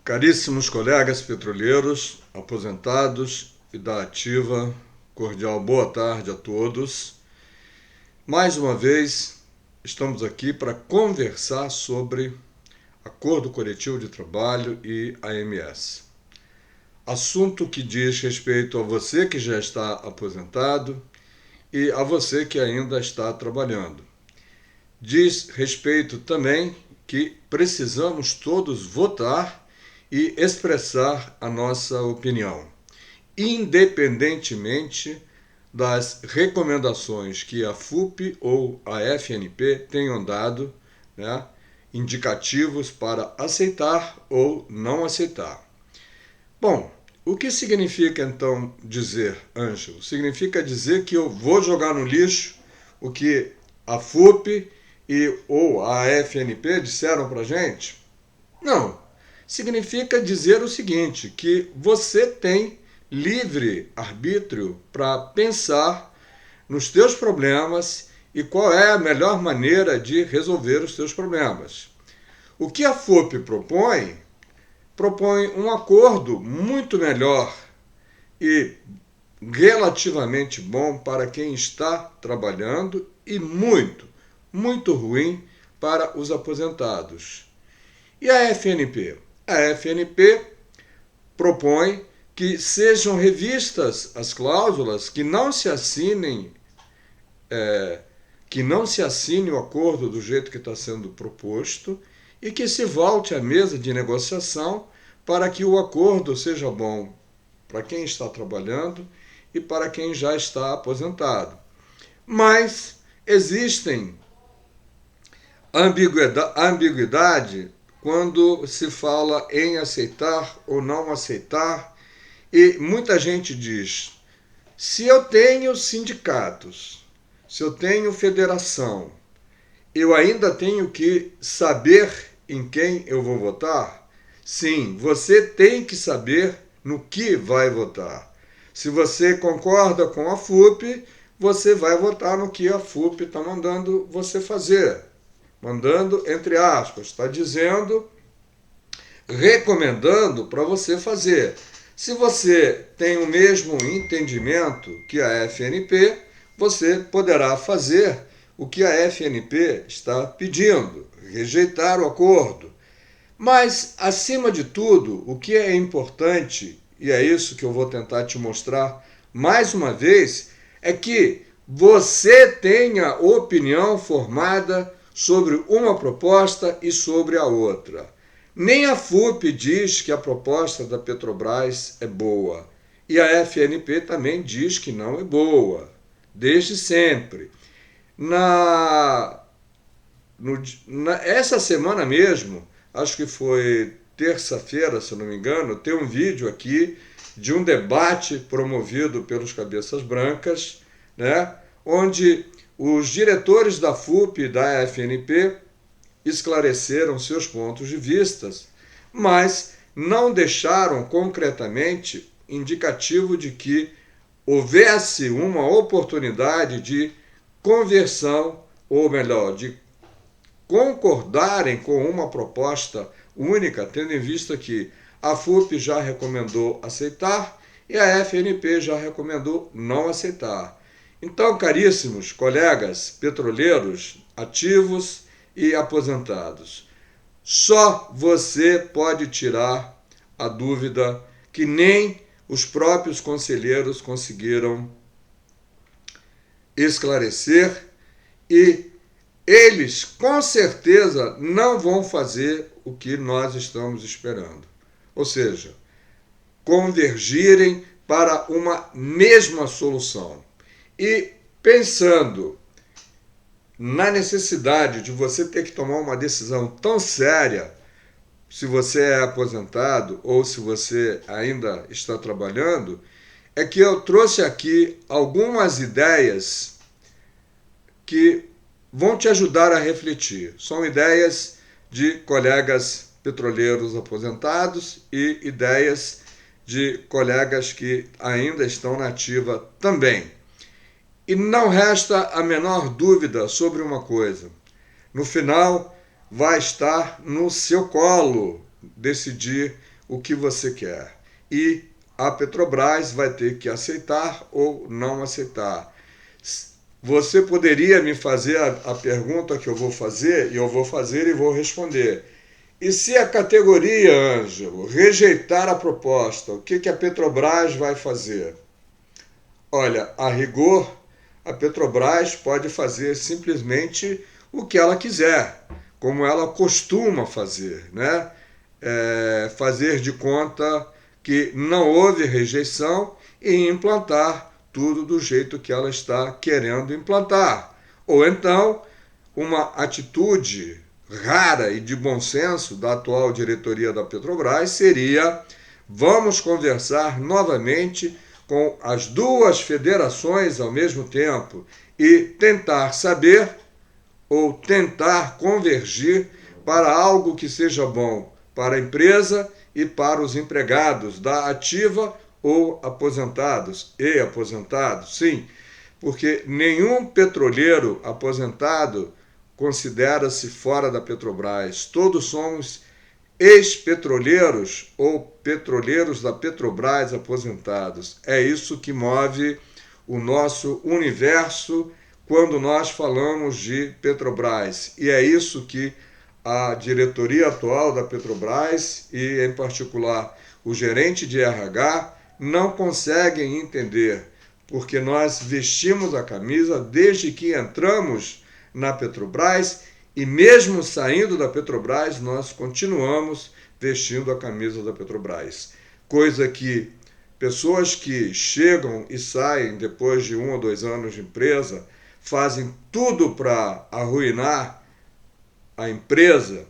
Caríssimos colegas petroleiros, aposentados e da ativa, cordial boa tarde a todos. Mais uma vez, estamos aqui para conversar sobre Acordo Coletivo de Trabalho e AMS. Assunto que diz respeito a você que já está aposentado e a você que ainda está trabalhando. Diz respeito também que precisamos todos votar e expressar a nossa opinião, independentemente das recomendações que a FUP ou a FNP tenham dado, indicativos para aceitar ou não aceitar. Bom, o que significa então dizer, Ângelo? Significa dizer que eu vou jogar no lixo o que a FUP ou a FNP disseram para a gente? Não. Significa dizer o seguinte, que você tem livre arbítrio para pensar nos teus problemas e qual é a melhor maneira de resolver os teus problemas. O que a FUP propõe um acordo muito melhor e relativamente bom para quem está trabalhando e muito ruim para os aposentados. E a FNP? A FNP propõe que sejam revistas as cláusulas, que não se assine o acordo do jeito que está sendo proposto e que se volte à mesa de negociação para que o acordo seja bom para quem está trabalhando e para quem já está aposentado. Mas existem ambiguidade quando se fala em aceitar ou não aceitar, e muita gente diz, se eu tenho sindicatos, se eu tenho federação, eu ainda tenho que saber em quem eu vou votar? Sim, você tem que saber no que vai votar. Se você concorda com a FUP, você vai votar no que a FUP está mandando você fazer. Mandando, entre aspas, está dizendo, recomendando para você fazer. Se você tem o mesmo entendimento que a FNP, você poderá fazer o que a FNP está pedindo, rejeitar o acordo. Mas, acima de tudo, o que é importante, e é isso que eu vou tentar te mostrar mais uma vez, é que você tenha opinião formada sobre uma proposta e sobre a outra. Nem a FUP diz que a proposta da Petrobras é boa. E a FNP também diz que não é boa, desde sempre. Essa semana mesmo, acho que foi terça-feira, se não me engano, tem um vídeo aqui de um debate promovido pelos Cabeças Brancas, onde os diretores da FUP e da FNP esclareceram seus pontos de vista, mas não deixaram concretamente indicativo de que houvesse uma oportunidade de conversão, ou melhor, de concordarem com uma proposta única, tendo em vista que a FUP já recomendou aceitar e a FNP já recomendou não aceitar. Então, caríssimos colegas petroleiros, ativos e aposentados, só você pode tirar a dúvida que nem os próprios conselheiros conseguiram esclarecer, e eles com certeza não vão fazer o que nós estamos esperando. Ou seja, convergirem para uma mesma solução. E pensando na necessidade de você ter que tomar uma decisão tão séria, se você é aposentado ou se você ainda está trabalhando, é que eu trouxe aqui algumas ideias que vão te ajudar a refletir. São ideias de colegas petroleiros aposentados e ideias de colegas que ainda estão na ativa também. E não resta a menor dúvida sobre uma coisa. No final, vai estar no seu colo decidir o que você quer. E a Petrobras vai ter que aceitar ou não aceitar. Você poderia me fazer a pergunta que eu vou fazer, e eu vou fazer e vou responder. E se a categoria, Ângelo, rejeitar a proposta, o que a Petrobras vai fazer? Olha, a rigor, a Petrobras pode fazer simplesmente o que ela quiser, como ela costuma fazer, né? Fazer de conta que não houve rejeição e implantar tudo do jeito que ela está querendo implantar. Ou então, uma atitude rara e de bom senso da atual diretoria da Petrobras seria: vamos conversar novamente com as duas federações ao mesmo tempo e tentar saber ou tentar convergir para algo que seja bom para a empresa e para os empregados da ativa ou aposentados e aposentados. Sim, porque nenhum petroleiro aposentado considera-se fora da Petrobras. Todos somos ex-petroleiros ou petroleiros da Petrobras aposentados. É isso que move o nosso universo quando nós falamos de Petrobras. E é isso que a diretoria atual da Petrobras e, em particular, o gerente de RH não conseguem entender, porque nós vestimos a camisa desde que entramos na Petrobras e mesmo saindo da Petrobras, nós continuamos vestindo a camisa da Petrobras. Coisa que pessoas que chegam e saem depois de 1 ou 2 anos de empresa fazem tudo para arruinar a empresa,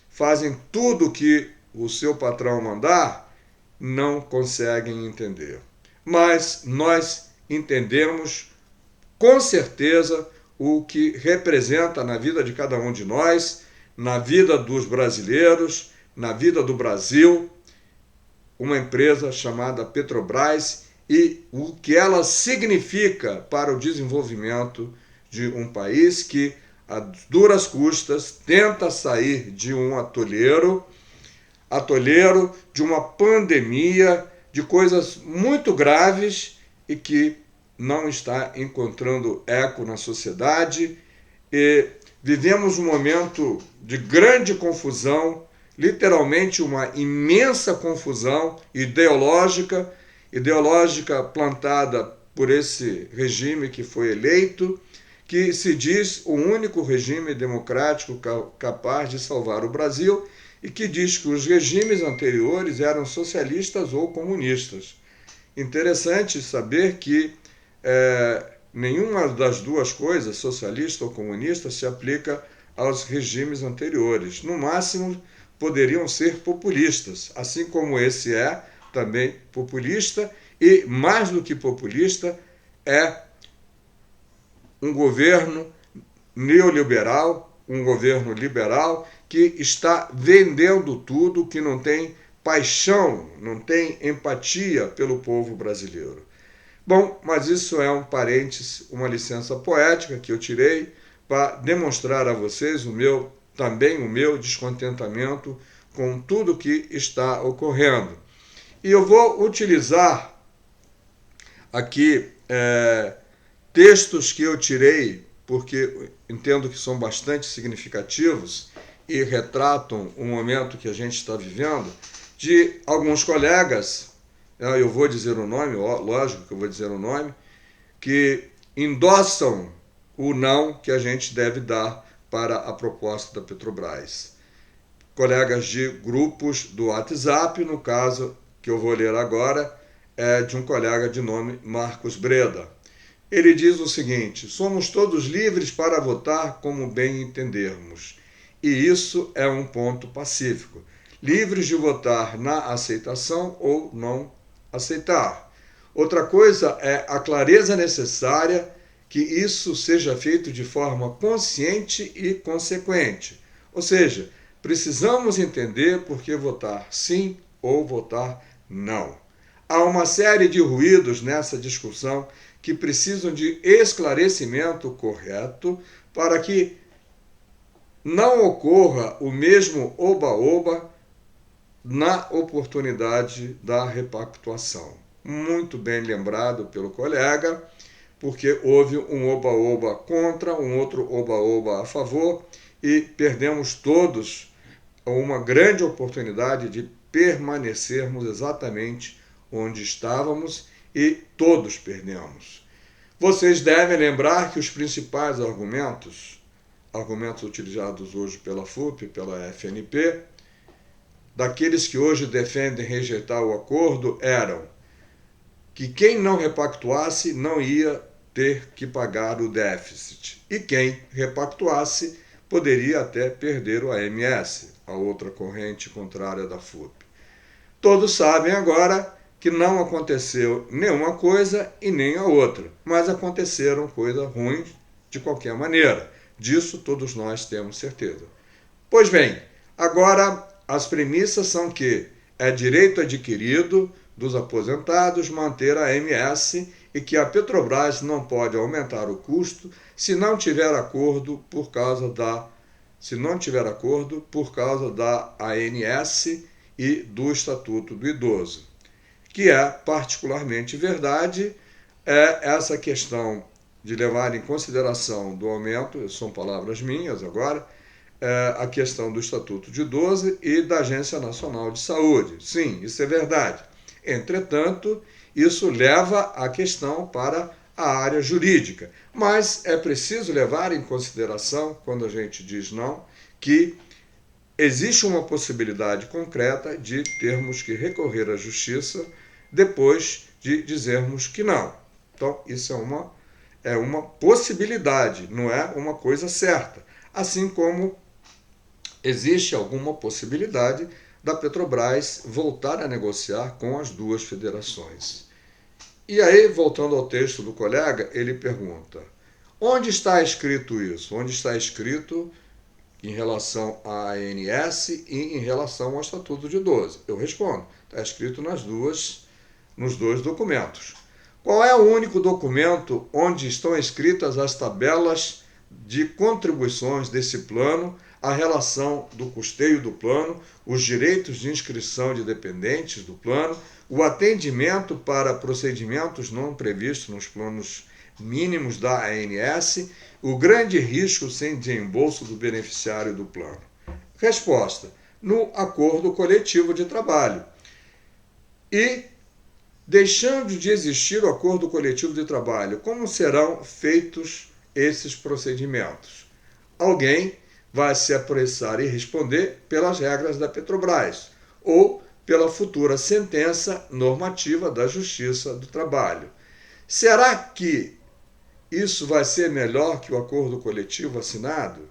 fazem tudo que o seu patrão mandar, não conseguem entender. Mas nós entendemos com certeza o que representa na vida de cada um de nós, na vida dos brasileiros, na vida do Brasil, uma empresa chamada Petrobras e o que ela significa para o desenvolvimento de um país que, a duras custas, tenta sair de um atolheiro de uma pandemia, de coisas muito graves e que não está encontrando eco na sociedade. E vivemos um momento de grande confusão, literalmente uma imensa confusão ideológica plantada por esse regime que foi eleito, que se diz o único regime democrático capaz de salvar o Brasil e que diz que os regimes anteriores eram socialistas ou comunistas. Interessante saber que nenhuma das duas coisas, socialista ou comunista, se aplica aos regimes anteriores. No máximo, poderiam ser populistas, assim como esse é também populista e, mais do que populista, é um governo neoliberal, um governo liberal que está vendendo tudo, que não tem paixão, não tem empatia pelo povo brasileiro. Bom, mas isso é um parênteses, uma licença poética que eu tirei para demonstrar a vocês também o meu descontentamento com tudo que está ocorrendo. E eu vou utilizar aqui textos que eu tirei, porque entendo que são bastante significativos e retratam o momento que a gente está vivendo, de alguns colegas, eu vou dizer o nome, lógico que eu vou dizer o nome, que endossam o não que a gente deve dar para a proposta da Petrobras. Colegas de grupos do WhatsApp, no caso que eu vou ler agora, é de um colega de nome Marcos Breda. Ele diz o seguinte: somos todos livres para votar como bem entendermos. E isso é um ponto pacífico. Livres de votar na aceitação ou não aceitar. Outra coisa é a clareza necessária que isso seja feito de forma consciente e consequente. Ou seja, precisamos entender por que votar sim ou votar não. Há uma série de ruídos nessa discussão que precisam de esclarecimento correto para que não ocorra o mesmo oba-oba na oportunidade da repactuação. Muito bem lembrado pelo colega, porque houve um oba-oba contra, um outro oba-oba a favor, e perdemos todos uma grande oportunidade de permanecermos exatamente onde estávamos, e todos perdemos. Vocês devem lembrar que os principais argumentos utilizados hoje pela FUP, pela FNP, daqueles que hoje defendem rejeitar o acordo, eram que quem não repactuasse não ia ter que pagar o déficit, e quem repactuasse poderia até perder o AMS, a outra corrente contrária da FUP. Todos sabem agora que não aconteceu nenhuma coisa e nem a outra, mas aconteceram coisas ruins de qualquer maneira. Disso todos nós temos certeza. Pois bem, agora as premissas são que é direito adquirido dos aposentados manter a AMS e que a Petrobras não pode aumentar o custo se não tiver acordo por causa da ANS e do Estatuto do Idoso. Que é particularmente verdade essa questão de levar em consideração do aumento, são palavras minhas agora, a questão do Estatuto de Idoso e da Agência Nacional de Saúde. Sim, isso é verdade. Entretanto, isso leva a questão para a área jurídica. Mas é preciso levar em consideração, quando a gente diz não, que existe uma possibilidade concreta de termos que recorrer à justiça depois de dizermos que não. Então, isso é uma possibilidade, não é uma coisa certa. Assim como existe alguma possibilidade da Petrobras voltar a negociar com as duas federações. E aí, voltando ao texto do colega, ele pergunta: onde está escrito isso? Onde está escrito em relação à ANS e em relação ao Estatuto de Idoso? Eu respondo: está escrito nos dois documentos. Qual é o único documento onde estão escritas as tabelas de contribuições desse plano, a relação do custeio do plano, os direitos de inscrição de dependentes do plano, o atendimento para procedimentos não previstos nos planos mínimos da ANS, o grande risco sem desembolso do beneficiário do plano? Resposta: no acordo coletivo de trabalho. E, deixando de existir o acordo coletivo de trabalho, como serão feitos esses procedimentos? Alguém vai se apressar e responder pelas regras da Petrobras ou pela futura sentença normativa da Justiça do Trabalho. Será que isso vai ser melhor que o acordo coletivo assinado?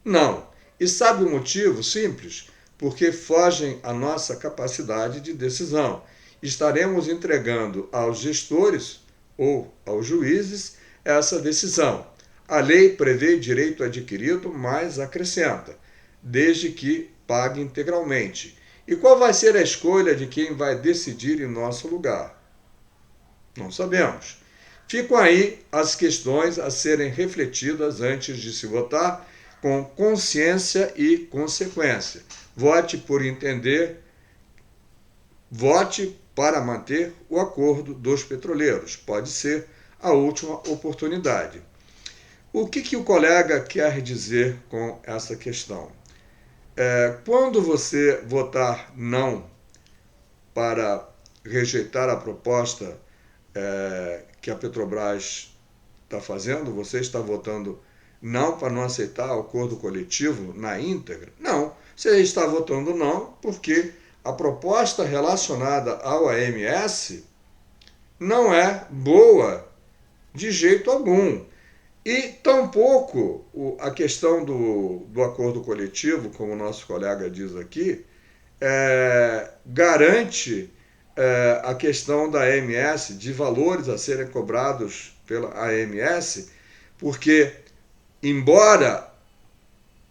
Não. E sabe o motivo? Simples: porque fogem à nossa capacidade de decisão. Estaremos entregando aos gestores ou aos juízes essa decisão. A lei prevê direito adquirido, mas acrescenta, desde que pague integralmente. E qual vai ser a escolha de quem vai decidir em nosso lugar? Não sabemos. Ficam aí as questões a serem refletidas antes de se votar, com consciência e consequência. Vote por entender, vote para manter o acordo dos petroleiros. Pode ser a última oportunidade. O que o colega quer dizer com essa questão? Quando você votar não para rejeitar a proposta que a Petrobras está fazendo, você está votando não para não aceitar o acordo coletivo na íntegra? Não, você está votando não porque a proposta relacionada ao AMS não é boa de jeito algum. E tampouco a questão do acordo coletivo, como o nosso colega diz aqui, garante a questão da AMS, de valores a serem cobrados pela AMS, porque, embora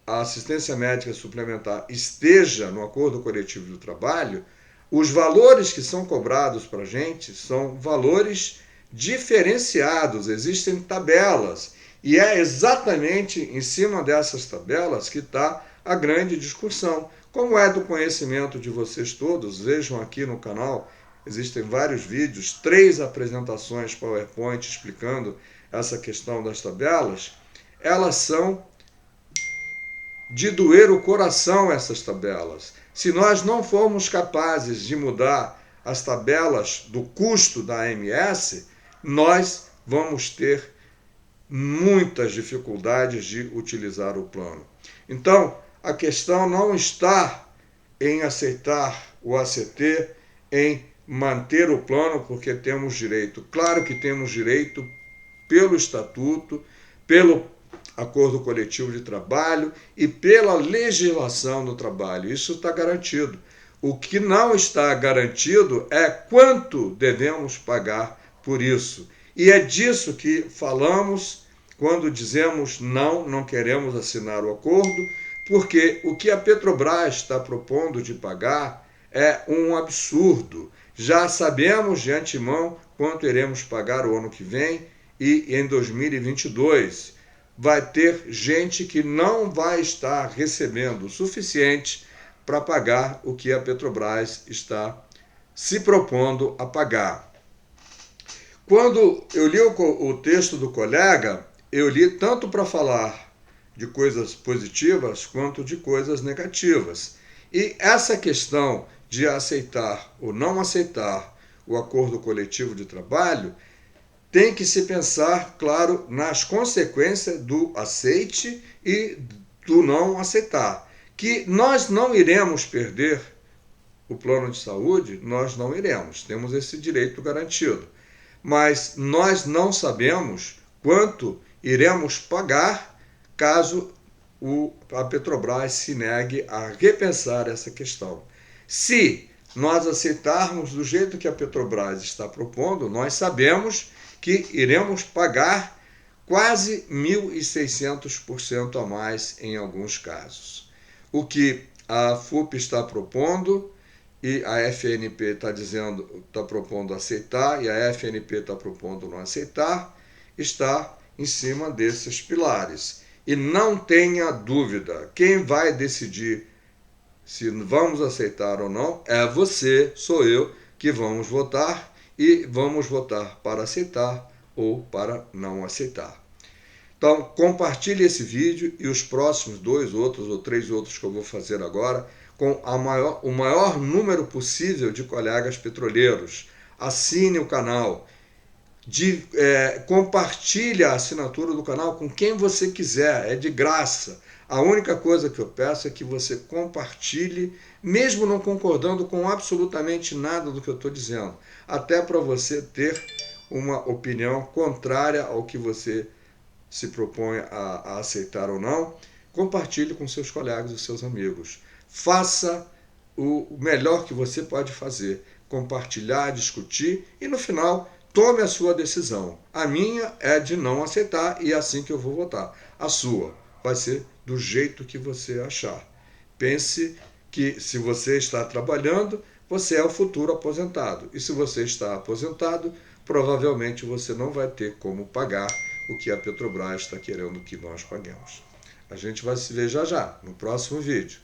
a assistência médica suplementar esteja no acordo coletivo do trabalho, os valores que são cobrados para a gente são valores diferenciados, existem tabelas. E é exatamente em cima dessas tabelas que está a grande discussão. Como é do conhecimento de vocês todos, vejam aqui no canal, existem vários vídeos, 3 apresentações PowerPoint explicando essa questão das tabelas. Elas são de doer o coração, essas tabelas. Se nós não formos capazes de mudar as tabelas do custo da AMS, nós vamos ter muitas dificuldades de utilizar o plano. Então, a questão não está em aceitar o ACT, em manter o plano, porque temos direito. Claro que temos direito pelo Estatuto, pelo Acordo Coletivo de Trabalho e pela legislação do trabalho. Isso está garantido. O que não está garantido é quanto devemos pagar por isso. E é disso que falamos quando dizemos não queremos assinar o acordo, porque o que a Petrobras está propondo de pagar é um absurdo. Já sabemos de antemão quanto iremos pagar o ano que vem e em 2022. Vai ter gente que não vai estar recebendo o suficiente para pagar o que a Petrobras está se propondo a pagar. Quando eu li o texto do colega, eu li tanto para falar de coisas positivas quanto de coisas negativas. E essa questão de aceitar ou não aceitar o acordo coletivo de trabalho tem que se pensar, claro, nas consequências do aceite e do não aceitar. Que nós não iremos perder o plano de saúde, nós não iremos, temos esse direito garantido. Mas nós não sabemos quanto iremos pagar caso a Petrobras se negue a repensar essa questão. Se nós aceitarmos do jeito que a Petrobras está propondo, nós sabemos que iremos pagar quase 1.600% a mais em alguns casos. O que a FUP está propondo e a FNP está propondo aceitar e a FNP está propondo não aceitar, está em cima desses pilares. E não tenha dúvida, quem vai decidir se vamos aceitar ou não é você, sou eu, que vamos votar e vamos votar para aceitar ou para não aceitar. Então, compartilhe esse vídeo e os próximos 2 outros ou 3 outros que eu vou fazer agora com o maior número possível de colegas petroleiros. Assine o canal, compartilhe a assinatura do canal com quem você quiser, é de graça. A única coisa que eu peço é que você compartilhe, mesmo não concordando com absolutamente nada do que eu estou dizendo, até para você ter uma opinião contrária ao que você se propõe a aceitar ou não. Compartilhe com seus colegas e seus amigos. Faça o melhor que você pode fazer, compartilhar, discutir e no final tome a sua decisão. A minha é de não aceitar e é assim que eu vou votar. A sua vai ser do jeito que você achar. Pense que se você está trabalhando, você é o futuro aposentado. E se você está aposentado, provavelmente você não vai ter como pagar o que a Petrobras está querendo que nós paguemos. A gente vai se ver já no próximo vídeo.